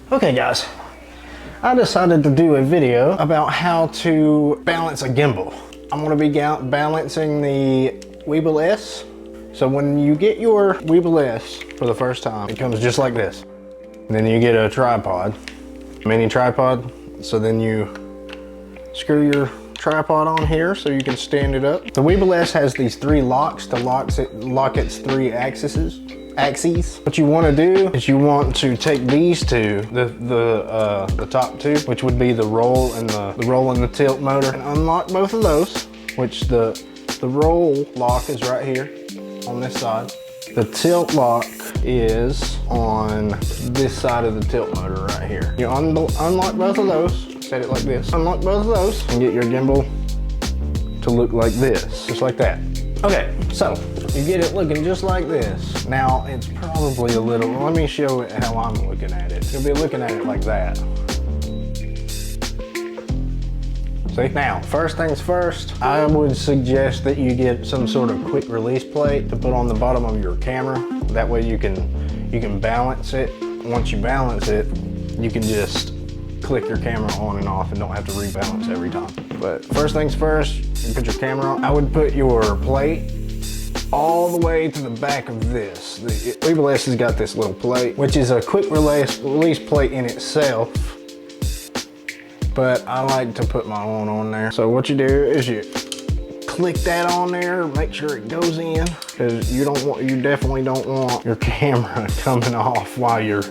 Okay guys, I decided to do a video about how to balance a gimbal. I'm going to be balancing the WEEBIL S. So when you get your WEEBIL S for the first time, it comes just like this. And then you get a tripod, mini tripod. So then you screw your tripod on here so you can stand it up. The WEEBIL S has these three locks to lock its three axes. What you want to do is you want to take these two, the top two, which would be the roll and the tilt motor, and unlock both of those, which the roll lock is right here on this side. The tilt lock is on this side of the tilt motor right here. You unlock both of those, set it like this, unlock both of those, and get your gimbal to look like this, just like that. Okay, so you get it looking just like this. Now it's probably a little, let me show it how I'm looking at it. You'll be looking at it like that. See? Now, first things first, I would suggest that you get some sort of quick release plate to put on the bottom of your camera. That way you can balance it. Once you balance it, you can just click your camera on and off and don't have to rebalance every time. But first things first, you put your camera on. I would put your plate all the way to the back of this. The WEEBIL S has got this little plate, which is a quick release plate in itself. But I like to put my own on there. So what you do is you click that on there, make sure it goes in, because you definitely don't want your camera coming off while you're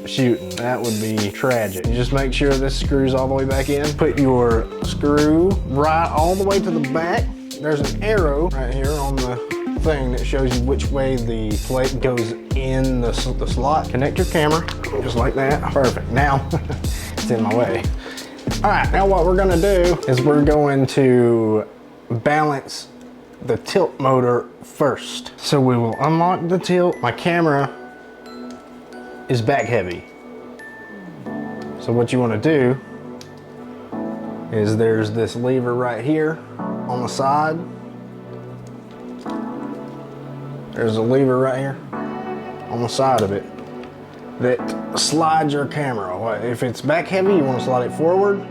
shooting. That would be tragic. You just make sure this screws all the way back in. Put your screw right all the way to the back. There's an arrow right here on the thing that shows you which way the plate goes in the slot. Connect your camera, just like that. Perfect. Now, it's in my way. All right, now what we're gonna do is we're going to balance the tilt motor first. So we will unlock the tilt. My camera is back heavy. So what you want to do is there's this lever right here on the side. There's a lever right here on the side of it that slides your camera away. If it's back heavy, you want to slide it forward.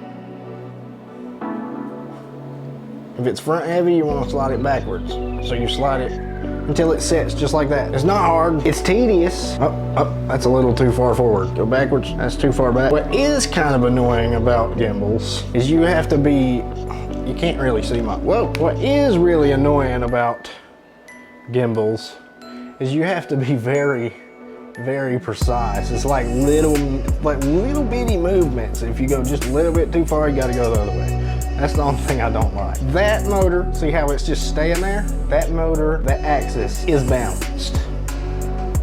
If it's front heavy, you want to slide it backwards. So you slide it until it sets just like that. It's not hard, it's tedious. Oh, that's a little too far forward. Go backwards, that's too far back. What is kind of annoying about gimbals is you have to be, you can't really see my, whoa. What is really annoying about gimbals is you have to be very, very precise. It's like little bitty movements. If you go just a little bit too far, you gotta go the other way. That's the only thing I don't like. That motor, see how it's just staying there? That motor, that axis is balanced.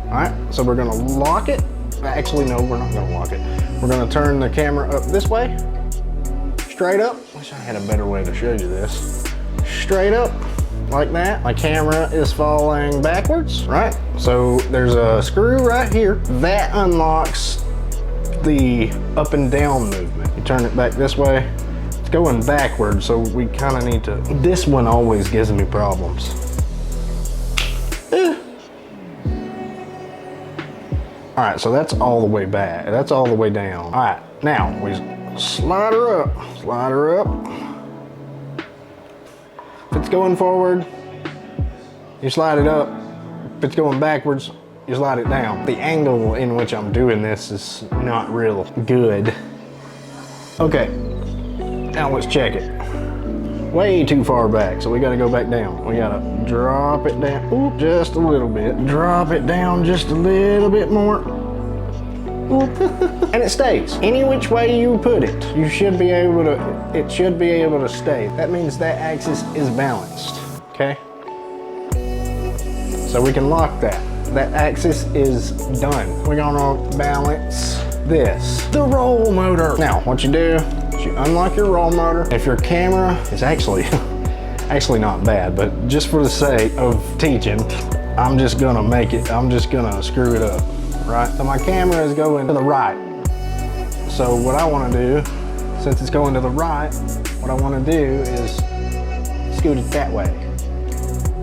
All right, so we're gonna lock it. Actually, no, we're not gonna lock it. We're gonna turn the camera up this way, straight up. Wish I had a better way to show you this. Straight up, like that. My camera is falling backwards, right? So there's a screw right here. That unlocks the up and down movement. You turn it back this way. Going backwards, so we kind of need to, this one always gives me problems. All right, so that's all the way back. That's all the way down. All right, now we slide her up, slide her up. If it's going forward, you slide it up. If it's going backwards, you slide it down. The angle in which I'm doing this is not real good. Okay. Now let's check it. Way too far back, so we gotta go back down. We gotta drop it down, oop, just a little bit. Drop it down just a little bit more. Oop. And it stays. Any which way you put it, it should be able to stay. That means that axis is balanced, okay? So we can lock that. That axis is done. We're gonna balance this, the roll motor. Now, what you do, you unlock your roll motor. If your camera is actually not bad, but just for the sake of teaching, I'm just gonna screw it up, right? So my camera is going to the right. So what I wanna do, since it's going to the right, what I wanna do is scoot it that way.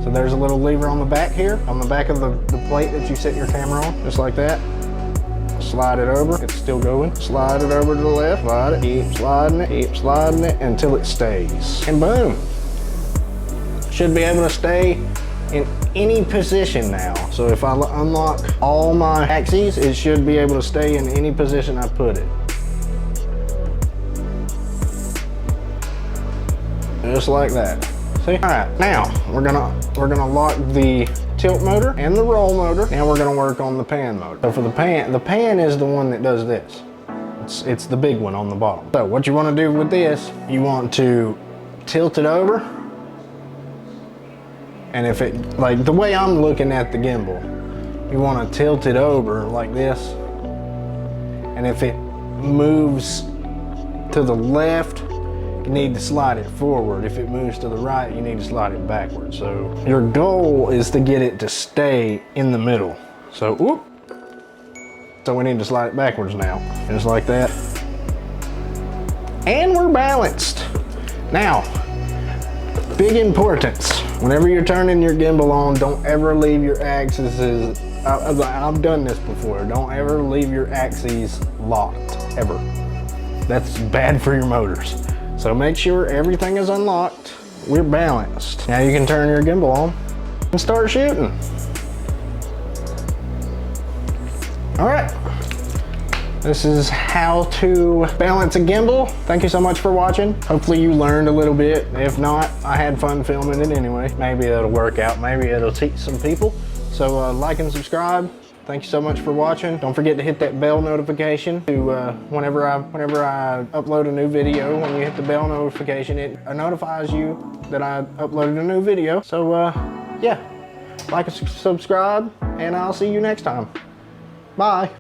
So there's a little lever on the back here, on the back of the plate that you set your camera on, just like that. slide it over. It's still going. Slide it over to the left, slide it, keep sliding it until it stays. And boom. Should be able to stay in any position now. So if I unlock all my axes, it should be able to stay in any position I put it. Just like that. See? All right, now we're gonna lock the tilt motor and the roll motor. Now we're gonna work on the pan motor. So for the pan is the one that does this. It's the big one on the bottom. So what you wanna do with this, you want to tilt it over. And if it, like the way I'm looking at the gimbal, you wanna tilt it over like this. And if it moves to the left, you need to slide it forward. If it moves to the right, you need to slide it backwards. So your goal is to get it to stay in the middle. So, whoop. So we need to slide it backwards now, just like that. And we're balanced. Now, big importance. Whenever you're turning your gimbal on, don't ever leave your axes, I've done this before, don't ever leave your axes locked, ever. That's bad for your motors. So make sure everything is unlocked. We're balanced. Now you can turn your gimbal on and start shooting. All right. This is how to balance a gimbal. Thank you so much for watching. Hopefully you learned a little bit. If not, I had fun filming it anyway. Maybe it'll work out. Maybe it'll teach some people. So like and subscribe. Thank you so much for watching. Don't forget to hit that bell notification to whenever I upload a new video. When you hit the bell notification, it notifies you that I uploaded a new video. So yeah, like and subscribe, and I'll see you next time. Bye.